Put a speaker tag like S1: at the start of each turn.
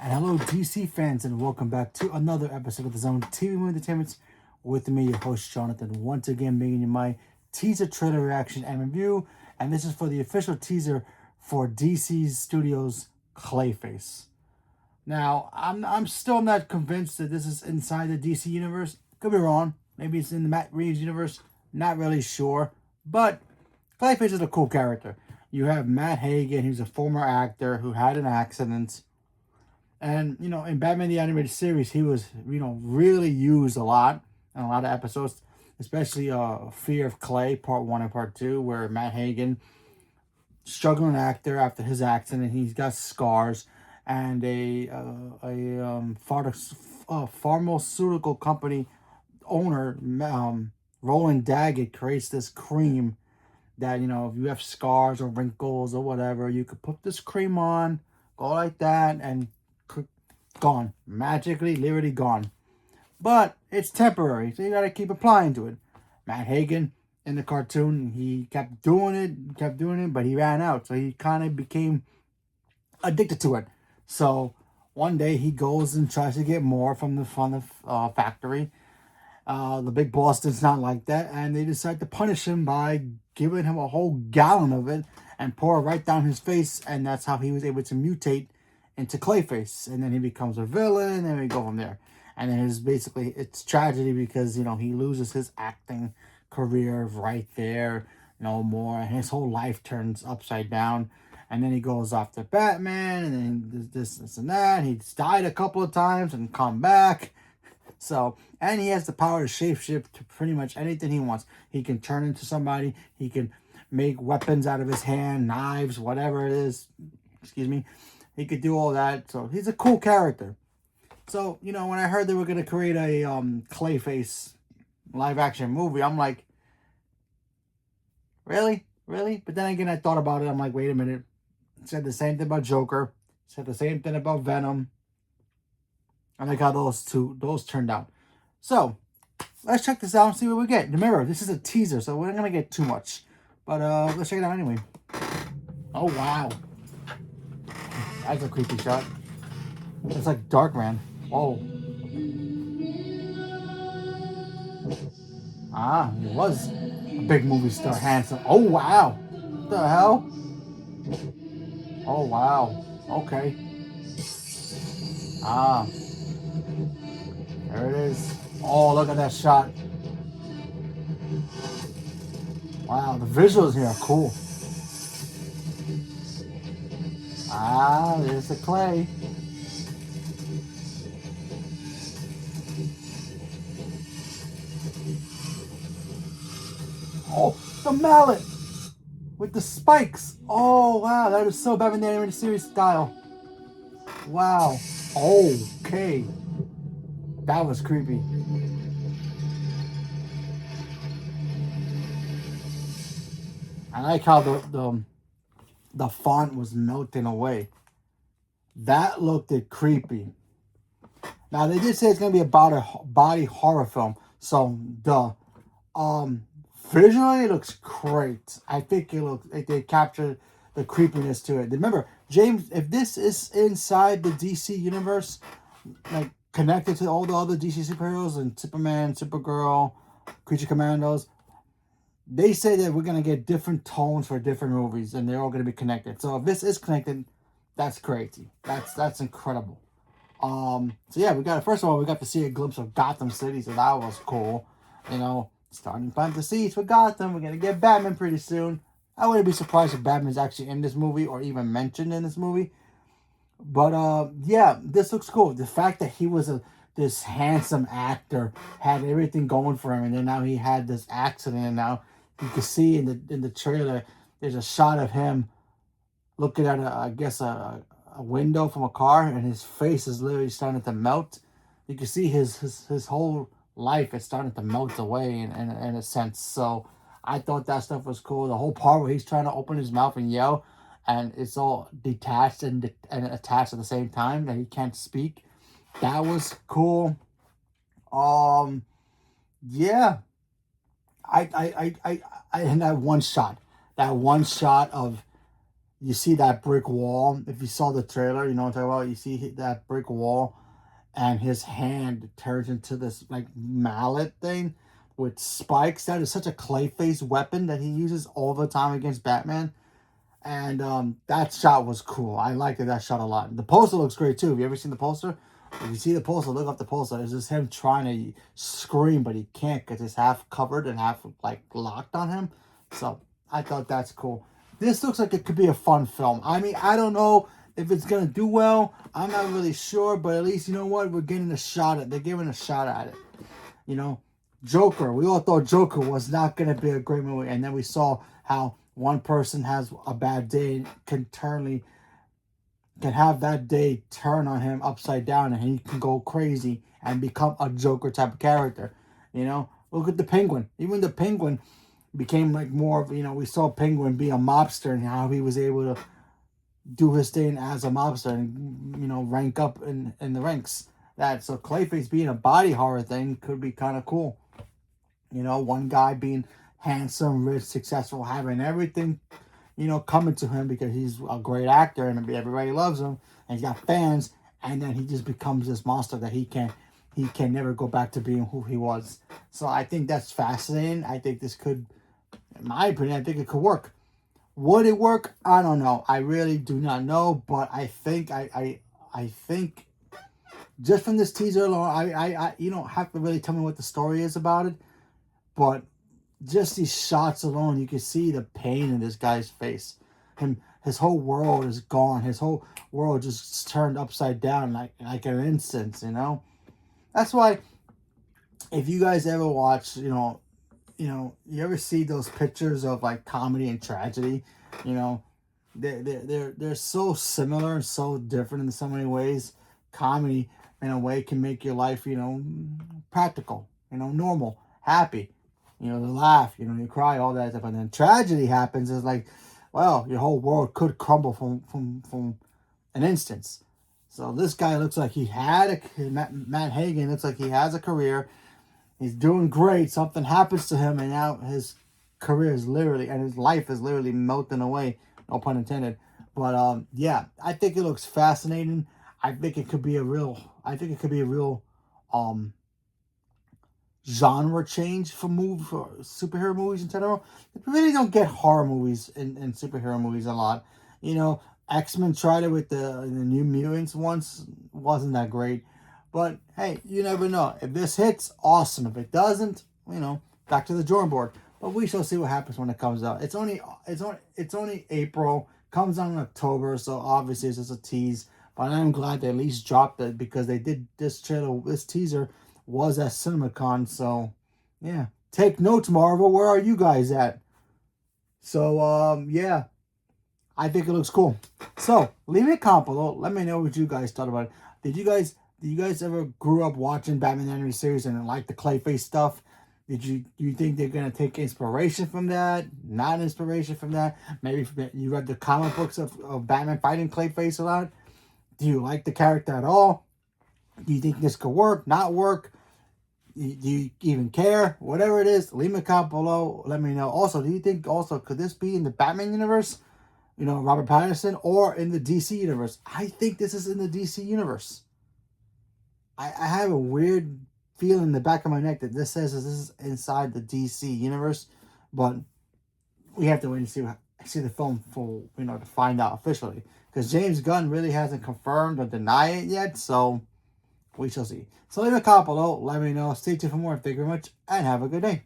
S1: And hello, DC fans, and welcome back to another episode of the Zone TV Movie Entertainment with me, your host Jonathan. Once again, bringing you my teaser trailer reaction and review, and this is for the official teaser for DC's Studios Clayface. Now, I'm still not convinced that this is inside the DC universe. Could be wrong. Maybe it's in the Matt Reeves universe. Not really sure, but Clayface is a cool character. You have Matt Hagen, who's a former actor who had an accident. And, in Batman the Animated Series, he was, really used a lot in a lot of episodes, especially Fear of Clay, Part 1 and Part 2, where Matt Hagen, struggling actor after his accident, he's got scars, and pharmaceutical company owner, Roland Daggett, creates this cream that, if you have scars or wrinkles or whatever, you could put this cream on, go like that, and gone. Magically, literally gone. But it's temporary, so you gotta keep applying to it. Matt Hagen, in the cartoon, he kept doing it, but he ran out. So he kind of became addicted to it. So one day he goes and tries to get more from the factory. The big boss does not like that, and they decide to punish him by giving him a whole gallon of it and pour it right down his face, and that's how he was able to mutate into Clayface, and then he becomes a villain, and we go from there. And then it's tragedy because he loses his acting career right there, no more, and his whole life turns upside down. And then he goes after Batman, and then this and that. He's died a couple of times and come back. So, and he has the power to shapeshift to pretty much anything he wants. He can turn into somebody. He can make weapons out of his hand, knives, whatever it is. Excuse me. He could do all that. So he's a cool character. So, when I heard they were going to create a Clayface live action movie, I'm like, really? Really? But then again, I thought about it. I'm like, wait a minute. It said the same thing about Joker. It said the same thing about Venom. I like how those turned out. So, let's check this out and see what we get. Remember, this is a teaser, so we're not going to get too much. But let's check it out anyway. Oh, wow. That's a creepy shot. It's like Darkman. Oh. Ah, he was a big movie star, handsome. Oh, wow. What the hell? Oh, wow. Okay. Ah. There it is. Oh, look at that shot. Wow, the visuals here are cool. Ah, there's the clay. Oh, the mallet with the spikes. Oh, wow, that is so Batman the Animated Series style. Wow. Okay. That was creepy. I like how the font was melting away. That looked creepy. Now they did say it's gonna be about a body horror film, so visually it looks great. I think it looks like they captured the creepiness to it. Remember, James, if this is inside the DC universe, like connected to all the other DC superheroes and Superman, Supergirl, Creature Commandos, they say that we're gonna get different tones for different movies, and they're all gonna be connected. So if this is connected, that's crazy. That's incredible. So yeah, first of all, we got to see a glimpse of Gotham City, so that was cool. Starting to plant the seeds for Gotham. We're gonna get Batman pretty soon. I wouldn't be surprised if Batman's actually in this movie or even mentioned in this movie. But yeah, this looks cool. The fact that he was this handsome actor, had everything going for him, and then now he had this accident, and now you can see in the trailer, there's a shot of him looking at a window from a car, and his face is literally starting to melt. You can see his whole life is starting to melt away in a sense. So I thought that stuff was cool. The whole part where he's trying to open his mouth and yell, and it's all detached and attached at the same time that he can't speak. That was cool. Yeah. I and that one shot of you see that brick wall. If you saw the trailer, you know what I'm talking about. You see that brick wall, and his hand turns into this like mallet thing with spikes. That is such a Clayface weapon that he uses all the time against Batman. And that shot was cool. I liked that shot a lot. The poster looks great too. Have you ever seen the poster? If you see the poster, look up the poster. It's just him trying to scream, but he can't because it's half covered and half like locked on him. So I thought that's cool. This looks like it could be a fun film. I mean, I don't know if it's gonna do well. I'm not really sure, but at least you know what, we're getting a shot at. They're giving a shot at it. You know, Joker. We all thought Joker was not gonna be a great movie, and then we saw how one person has a bad day can have that day turn on him upside down, and he can go crazy and become a Joker type of character. You know, look at the Penguin. Even the Penguin became like more of, you know, we saw Penguin be a mobster and how he was able to do his thing as a mobster and, you know, rank up in the ranks. That so Clayface being a body horror thing could be kind of cool. You know, one guy being handsome, rich, successful, having everything, you know, coming to him because he's a great actor and everybody loves him and he's got fans, and then he just becomes this monster that he can never go back to being who he was. So I think that's fascinating. I think this could, in my opinion, I think it could work. Would it work? I don't know. I really do not know, but I think I think just from this teaser alone, I you don't have to really tell me what the story is about it, but just these shots alone, you can see the pain in this guy's face. His whole world is gone. His whole world just turned upside down like an instant, you know? That's why if you guys ever watch, you ever see those pictures of like comedy and tragedy, you know, they're so similar and so different in so many ways. Comedy in a way can make your life, you know, practical, you know, normal, happy. You know, you laugh, you know, you cry, all that stuff. And then tragedy happens, is like, well, your whole world could crumble from an instance. So this guy looks like he had Matt Hagen looks like he has a career. He's doing great. Something happens to him, and now his career is literally, and his life is literally melting away. No pun intended. But yeah, I think it looks fascinating. I think it could be a real. I think it could be a real um genre change for superhero movies in general. We really don't get horror movies in superhero movies a lot. You know, X-Men tried it with the New Mutants once, wasn't that great. But hey, you never know. If this hits, awesome. If it doesn't, you know, back to the drawing board. But we shall see what happens when it comes out. It's only April, comes out in October, so obviously it's just a tease. But I'm glad they at least dropped it because they did this teaser was at CinemaCon. So yeah, take notes, Marvel. Where are you guys at? So yeah, I think it looks cool. So leave me a comment below. Let me know what you guys thought about it. Did you guys ever grew up watching Batman animated series and like the Clayface stuff? Do you think they're gonna take inspiration from that? Not inspiration from that? Maybe you read the comic books of Batman fighting Clayface a lot. Do you like the character at all? Do you think this could work? Not work? Do you even care? Whatever it is, leave me a comment below. Let me know. Also, do you think could this be in the Batman universe? You know, Robert Pattinson, or in the DC universe? I think this is in the DC universe. I have a weird feeling in the back of my neck that this says this is inside the DC universe, but we have to wait and see the film for, you know, to find out officially, because James Gunn really hasn't confirmed or denied it yet. So we shall see. So leave a comment below. Let me know. Stay tuned for more. Thank you very much, and have a good day.